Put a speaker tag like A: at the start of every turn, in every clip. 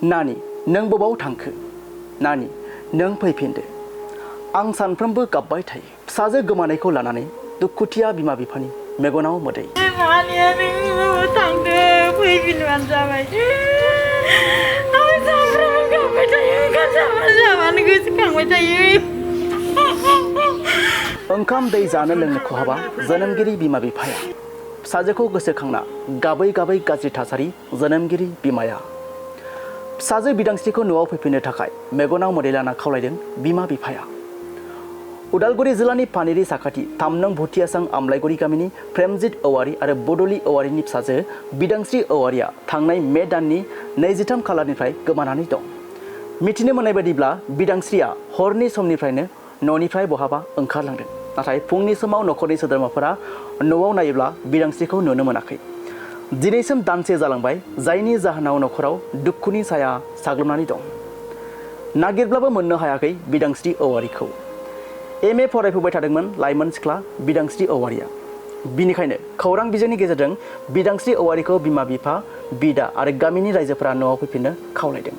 A: नानि नों बबाव थांखो नानि नों फैफिनदो आं सानफ्रोमबो गाबबाय थायो फिसाजो गोमानायखौ लानानै दुखुथिया बिमा बिफानि मेगनाव मोदै
B: नानिया नों थांदो फैफिनबानो जाबाय आं सानफ्रोमबो गाबबाय थायो जाबानो गोसोखांबाय थायो
A: ओंखाम दै जानो लोंनो खहाबा जोनोमगिरि बिमा बिफाया फिसाजोखौ गोसोखांना गाबै गाबै गाज्रि थासारि जोनोमगिरि बिमाया फिसाजो बिदांस्रिखौ न'आव फैफिननो थाखाय मेगनाव मोदै लाना खावलायदों बिमा बिफाया उदालगुरि जिल्लानि पानेरि साखाथि 3 नं भुटियासां आमलाइगुरि गामिनि प्रेमजित औवारि आरो बडलि औवारिनि फिसाजो बिदांस्रि औवारिया थांनाय मे दाननि 23 खालारनिफ्राय गोमानानै दं मिथिनो मोननाय बायदिब्ला बिदांस्रिया हरनि समनिफ्रायनो न'निफ्राय बहाबा ओंखारलांदों नाथाय फुंनि समाव न'खरनि सोद्रोमाफोरा न'आव नायोब्ला बिदांस्रिखौ नुनो मोनाखै दिनैसिम दानसे जालांबाय जायनि जाहोनाव न'खराव दुखुनि साया साग्लोबनानै दं नागिरब्लाबो मोननो हायाखै बिदांस्रि औवारिखौ MA फरायफुबाय थादोंमोन लाइमोन सिख्ला बिदांस्रि औवारिया बिनिखायनो खौरां बिजोंनि गेजेरजों बिदांस्रि औवारिखौ बिमा बिफा बिदा आरो गामिनि रायजोफोरा न'आव फैफिननो खावलायदों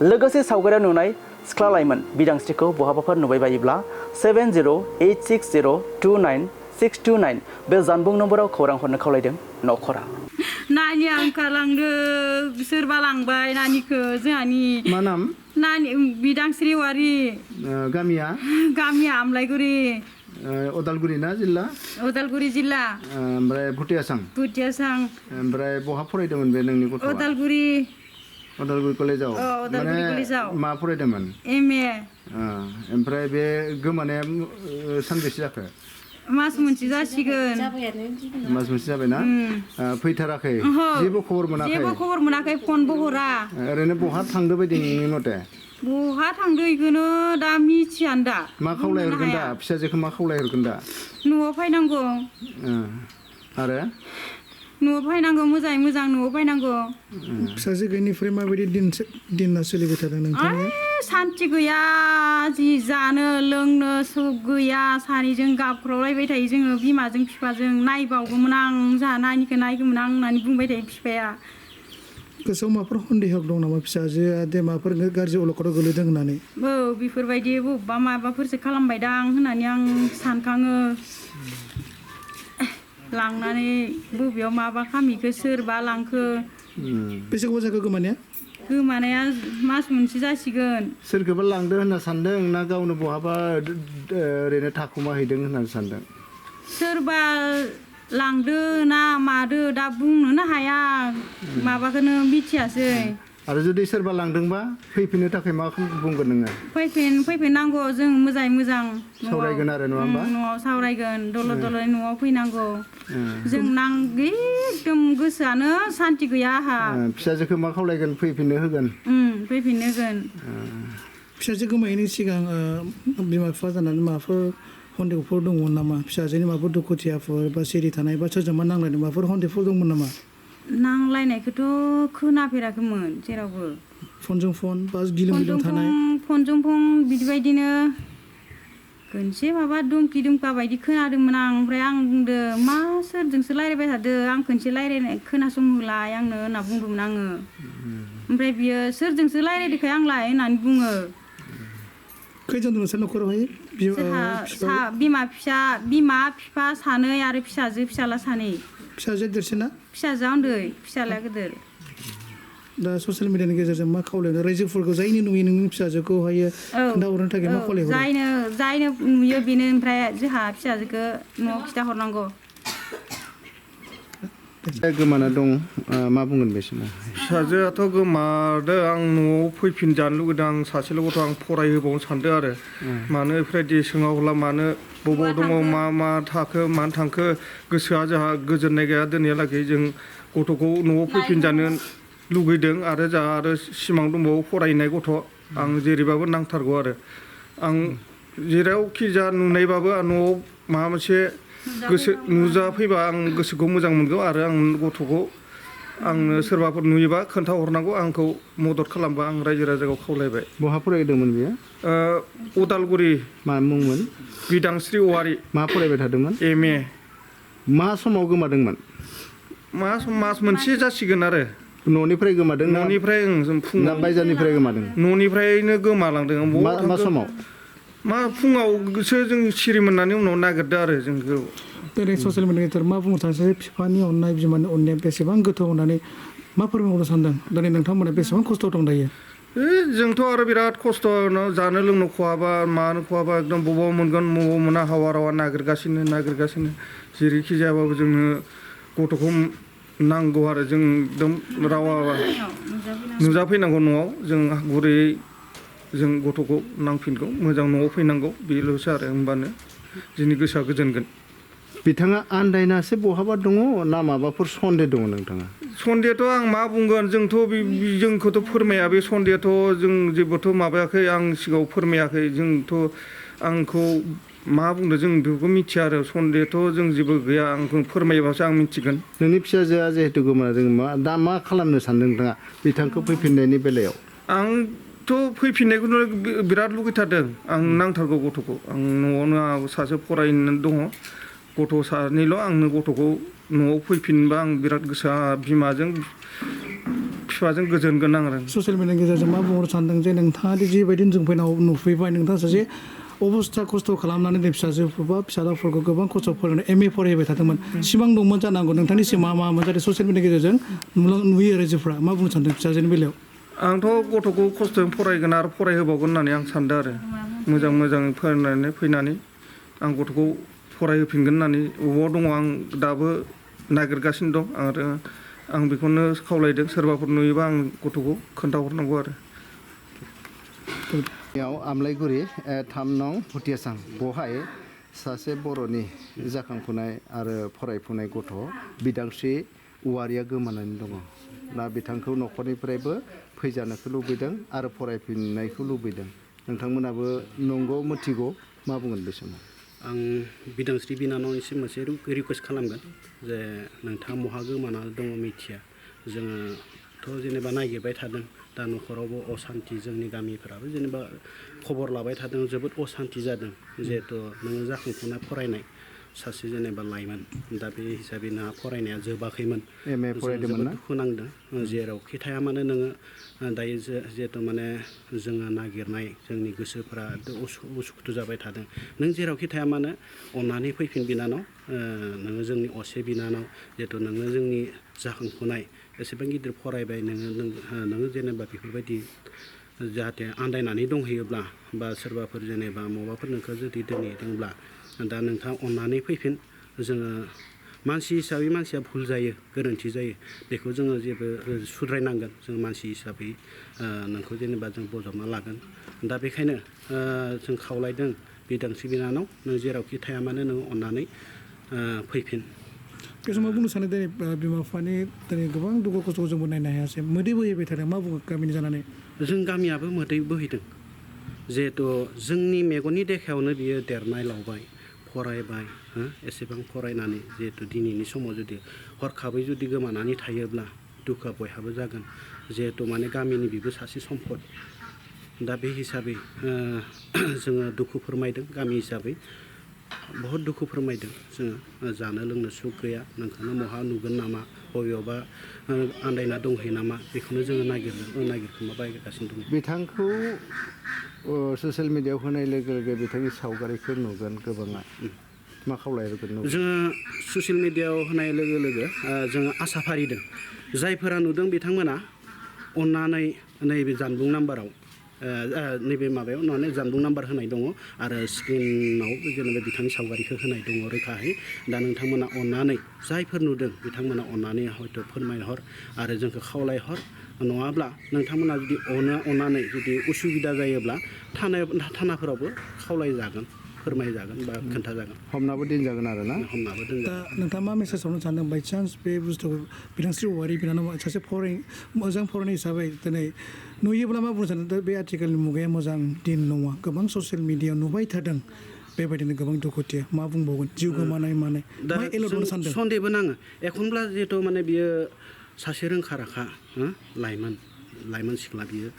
A: लोगोसे सावगारियाव नुनाय सिख्ला लाइमोन बिदांस्रिखौ बहाबाफोर नुबाय बायोब्ला 7086029629 बे जानबुं नम्बराव खौरां हरनो खावलायदों न'खरा
B: नानिया ओंखारलांदो सोरबा लांबाय नानिखौ जोंहानि
C: मा नाम
B: नानि बिदांस्रि औवारि
C: गामिया
B: आमलाइगुरि
C: उदालगुरि ना जिल्ला
B: उदालगुरि जिल्ला
C: ओमफ्राय भुटियासां ओमफ्राय बहा फरायदोंमोन बे नोंनि गथ'आ
B: उदालगुरि
C: कलेजाव
B: उदालगुरि कलेजाव
C: मा फरायदोंमोन
B: MA
C: ओमफ्राय बे गोमानाया सानबेसे जाखो
B: मास मोनसे जासिगोन
C: मास मोनसे जाबायना फैथाराखै जेबो खबर
B: मोनाखै फनबो हरा
C: ओरैनो बहा थांदो बायदि नोंनि मथे
B: बहा थांदो इखौनो दा मिथियानो दा
C: मा खावलायहरगोन दा फिसाजोखौ मा खावलायहरगोन दा
B: न'आव फैनांगौ
C: आरो
B: न'आव फैनांगौ मोजाङै मोजां न'आव फैनांगौ
D: फिसाजो गैयिनिफ्राय माबायदि दिना सोलिबाय थादों नोंथाङा
B: सान्थि गैया जि जानो लोंनो सुख गैया सानैजों गाबख्रावलायबाय थायो जोङो बिमाजों बिफाजों नायबावगौमोन आं जोंहा नानिखौ नायगौमोन आं होननानै बुंबाय थायो बिफाया
D: गोसोआव माबाफोर सन्देह दं नामा फिसाजोआ दे माबाफोर गाज्रि अलखदाव गोलैदों होननानै
B: बेफोरबायदि बबेबा माबाफोरसो खालामबायदां होननानै आं सानखाङो लांनानै बबेयाव माबा खामिखो सोरबा लांखो
D: बेसे गोबाव जाखो
B: गोमानाया मास मोनसे जासिगोन
C: सोरखौबा लांदो होनना सानदों ना गावनो बहाबा ओरैनो थाखुमाहैदों होननानै सानदों
B: सोरबा लांदो ना मादो दा बुंनोनो हाया माबाखौनो मिथियासै
C: आरो जुदि सोरबा लांदोंबा फैफिननो थाखाय मा बुंगोन नोङो
B: फैफिननांगौ जों मोजाङै मोजां
C: सावरायगोन आरो नङा होमबा
B: न'आव सावरायगोन दलर न'आव फैनांगौ जों एकदम गोसोआनो सान्थि गैया आहा
C: फिसाजोखौ मा खावलायगोन फैफिननो होगोन
D: फिसाजो गोमायैनि सिगां बिमा बिफा जानानै माबाफोर सन्देहफोर दंमोन नामा फिसाजोनि माबाफोर दुखुथियाफोर बा सिरि थानाय बा सोरजोंबा नांलायनाय माबाफोर सन्देहफोर दंमोन नामा
B: नांलायनायखौथ' खोनाफेराखैमोन जेरावबो
D: फनजों फन बा गिलुं थानाय
B: फनजों फन बिदिबायदिनो खनसे माबा दुमखि दुमखा बायदि खोनादोंमोन आं ओमफ्राय आं बुंदो मा सोरजोंसो रायज्लायबाय थादो आं खनसे रायज्लायनाय खोनासंहोलाय आंनो होनना बुंदोंमोन आङो ओमफ्राय बियो सोरजोंसो रायज्लायदोखाय आंलाय होननानै बुङो
D: खैजन दं नोंसोर न'खरावहाय
B: बिमा बिफा सानै आरो फिसाला सानै
D: फिसाजो देरसिना
B: फिसाजोआ उन्दै फिसालाया गिदिर
D: दा ससियेल मिडियानि गेजेरजों मा खावलायनो रायजोफोरखौ जायनो नुयो नोंनि फिसाजोखौहाय खोन्थाहरनो थाखाय मा खावलायहरो
B: जायनो नुयो बेनो ओमफ्राय जोंहा फिसाजोखौ न'आव खिथाहरनांगौ
C: गोमाना दं मा बुंगोन बे समाव
E: फिसाजोआथ' गोमादों आं न'आव फैफिनजानो लुगैदों आं सासेल' गथ' आं फरायहोबावनो सानदों आरो मानो बेफोरबायदि सोङावला मानो बबाव दङ मा थाखो मानो थांखो गोसोआ जोंहा गोजोननाय गैया दिनैहालागै जों गथ'खौ न'आव फैफिनजानो लुगैदों आरो जोंहा आरो सिमां दंबावो फरायनाय गथ' आं जेरैबाबो नांथारगौ आरो आं जेरावखि जा नुनायबाबो न'आव माबा मोनसे गोसो नुजाफैबा आं गोसोखौ मोजां मोनगौ आरो आं गथ'खौ आंनो सोरबाफोर नुयोबा खोन्थाहरनांगौ आंखौ मदद खालामबा आं रायजो राजाखौ खावलायबाय
C: बहा फरायदोंमोन बेयो
E: उदालगुरि
C: मा मुंमोन
E: बिदांस्रि औवारि
C: मा फरायबाय थादोंमोन
E: MA
C: मा समाव गोमादोंमोन
E: मास मोनसे जासिगोन आरो
C: न'निफ्राय गोमादों ना
E: न'निफ्राय जों
C: ना
E: फुङाव
C: बायजोनिफ्राय गोमादों
E: न'निफ्रायनो गोमालांदों
C: मा समाव
E: मा फुङावसो जों सिरि मोननानै उनाव नागिरदो आरो जोंखौ
D: दिनै ससियेल मिडियानि गेजेरजों मा बुंनो सानसै बिफानि अननाय बिमानि अननाया बेसेबां गोथौ होननानै मा फोरमायहरनो सानदों दिनै नोंथांमोना बेसेबां खस्थ' दं दायो
E: जोंथ' आरो बिराद खस्थ' जानो लोंनो खहाबा मानो खहाबा एकदम बबाव मोनगोन बबाव मोना हावा रावा नागिरगासिनो जेरैखि जायाबाबो जोंनो गथ'खौ नांगौ आरो जों एकदम रावा नुजाफैनांगौ न'आव जों गुरैयै जों गथ'खौ नांफिनगौ मोजां न'आव फैनांगौ बेल'सो आरो होमबानो जोंनि गोसोआ गोजोनगोन
C: बिथाङा आन्दायनासो बहाबा दङ ना माबाफोर सन्देह दङ नोंथाङा
E: सन्देहथ' आं मा बुंगोन जोंथ' जोंखौथ' फोरमाया बे सन्देहथ' जों जेबोथ' माबायाखै आं सिगाङाव फोरमायाखै जोंथ' आंखौ मा बुंदों जों बेखौ मिथिया आरो सन्देहथ' जों जेबो गैया आंखौ फोरमायोबासो आं मिथिगोन
C: नोंनि फिसाजोआ जिहेतु गोमादों दा मा खालामनो सानदों नोंथाङा बिथांखौ फैफिननायनि बेलायाव
E: आंथ' फैफिननायखौनो बिराद लुगैथारदों आं नांथारगौ गथ'खौ आं न'आवनो आं सासे फरायनो दङ गथ' सानैल' आंनो गथ'खौ न'आव फैफिनबा आं बिराद गोसोआ बिमाजों बिफाजों गोजोनगोन आं आरो
D: ससियेल मिडियानि गेजेरजों मा बुंहरनो सानदों जे नोंथाङा दि जिबायदि जों फैनाव नुफैबाय नोंथाङा सासे अबस्था खस्थ' खालामनानै दिनै फिसाजोफोर बा फिसालाफोरखौ गोबां खस्थ' फरायनानै MA फरायहोबाय थादोंमोन सिमां दंमोन जानांगौ नोंथांनि सिमाङा मामोन जाहाथे ससियेल मिडियानि गेजेरजों नुयो रायजोफ्रा मा बुंनो सानदों फिसाजोनि बेलायाव
E: आंथ' गथ'खौ खस्थ'जों फरायगोन आरो फरायहोबावगोन होननानै आं सानदों आरो मोजां फरायनानै फैनानै आं गथ'खौ फरायहोफिनगोन होननानै बबाव दङ आं दाबो नागिरगासिनो दं आरो आं बेखौनो खावलायदों सोरबाफोर नुयोबा आं गथ'खौ खोन्थाहरनांगौ आरो
C: आमलाइगुरि 3 नं भुटियासां बहाय सासे बर'नि जाखांफुनाय आरो फरायफुनाय गथ' बिदांस्रि औवारिया गोमानानै दङ दा बिथांखौ न'खरनिफ्रायबो फैजानोखौ लुबैदों आरो फरायफिननायखौ लुबैदों नोंथांमोनाबो नंगौ मिथिगौ मा बुंगोन बे समाव
F: आं बिदांस्रि बिनानावनिसिम मोनसे रिकुवेस्ट खालामगोन जे नोंथाङा महा गोमाना दङ मिथिया जोङोथ' जेनेबा नागिरबाय थादों दा न'खरावबो असान्ति जोंनि गामिफोराबो जेनेबा खबर लाबाय थादों जोबोद असान्ति जादों जिहेथु नोङो जाखांफुनाय फरायनाय सासे जेनेबा लाइमोन दा बे हिसाबै नोंहा फरायनाया जोबाखैमोन
C: MA फरायदोंमोन ना
F: दुखु नांदों जेरावखि थाया मानो नोङो दायो जिहेथु माने जोङो नागिरनाय जोंनि गोसोफ्रा उसुखुथु जाबाय थादों नों जेरावखि थाया मानो अननानै फैफिन बिनानाव नोङो जोंनि असे बिनानाव जिहेथु नोङो जोंनि जाखांफुनाय एसेबां गिदिर फरायबाय नोङो जेनेबा बेफोरबायदि जाहाथे आन्दायनानै दंहैयोब्ला बा सोरबाफोर जेनेबा माबाफोर नोंखौ जुदि दोनहैदोंब्ला दा नोंथाङा अननानै फैफिन जोङो मानसि हिसाबै मानसिया भुल जायो गोरोन्थि जायो बेखौ जोङो जेबो सुद्रायनांगोन जों मानसि हिसाबै नोंखौ जेनेबा जों बजबना लागोन दा बेखायनो जों खावलायदों बिदांस्रि बिनानाव नों जेरावखि थाया मानो नों अननानै फैफिन
D: बे समाव बुंनो सानो दिनै बिमा बिफानि दिनै गोबां दुखु खस्थ'खौ जोंबो नायनो हायासै मोदै बोहैबाय थादों मा बुङो गामिनि जानानै
F: जों गामियाबो मोदै बोहैदों जिहेथु जोंनि मेगननि देखायावनो बियो देरनाय लावबाय फरायबाय एसेबां फरायनानै जिहेतु दिनैनि समाव जुदि हरखाबै जुदि गोमानानै थायोब्ला दुखुआ बयहाबो जागोन जिहेतु माने गामिनि बेबो सासे सम्पद दा बे हिसाबै जोङो दुखु फोरमायदों गामि हिसाबै बहुत दुखु फोरमायदों जोङो जानो लोंनो सुख गैया नोंखौनो महा नुगोन नामा बबेयावबा आन्दायना दंहैयो नामा बेखौनो जोङो नागिरगासिनो दं
C: बिथांखौ ससियेल मिडियायाव होनाय लोगो लोगो बिथांनि सावगारिखौ नुगोन गोबाङा मा खावलायगोन
F: जोङो ससियेल मिडियायाव होनाय लोगो लोगो जोङो आसा फारिदों जायफोरा नुदों बिथांमोना अननानै नैबे जानबुं नाम्बाराव नैबे माबायाव माने जानबुं नाम्बार होनाय दङ आरो स्क्रिनाव जेनेबा बिथांनि सावगारिखौ होनाय दङ रोखाहै दा नोंथांमोना अननानै जायफोर नुदों बिथांमोना अननानै हयथ' फोरमायहर आरो जोंखौ खावलायहर नङाब्ला नोंथांमोना जुदि अननानै जुदि उसुबिदा जायोब्ला थानाफोरावबो खावलायजागोन फोरमायजागोन बा खोन्थाजागोन
C: हमनाबो दोनजागोन आरो ना
F: हमनाबो
D: दा
F: दोनजागोन
D: नोंथाङा मा मेसेज हरनो सानदों बायचान्स बे बुस्थुखौ बिदांस्रि औवारि बिनानाव सासे मोजां फरायनाय हिसाबै दिनै नुयोब्ला मा बुंनो सानदों बे आथिखालनि मुगाया मोजां दिन नङा गोबां ससियेल मिडियायाव नुबाय थादों बेबायदिनो गोबां दुखुथिया मा बुंबावगोन जिउ गोमानाय माने
F: दा
D: मा एलर्ट होनो सानदों
F: सन्देहबो नाङो एखनब्ला जिहेथु माने बियो सासे रोंखा राखा लाइमोन सिख्ला बियो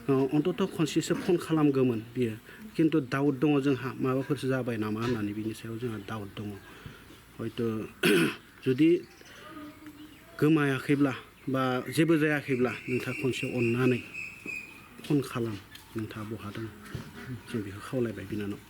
F: अन्तत खनसेसो फन खालामगौमोन बियो खिन्थु दाउट दङ जोंहा माबाफोरसो जाबाय नामा होननानै बिनि सायाव जोंहा दाउट दङ हयथ' जुदि गोमायाखैब्ला बा जेबो जायाखैब्ला नोंथाङा खनसे अननानै फन खालाम नोंथाङा बहा दं जों बेखौ खावलायबाय बिनानाव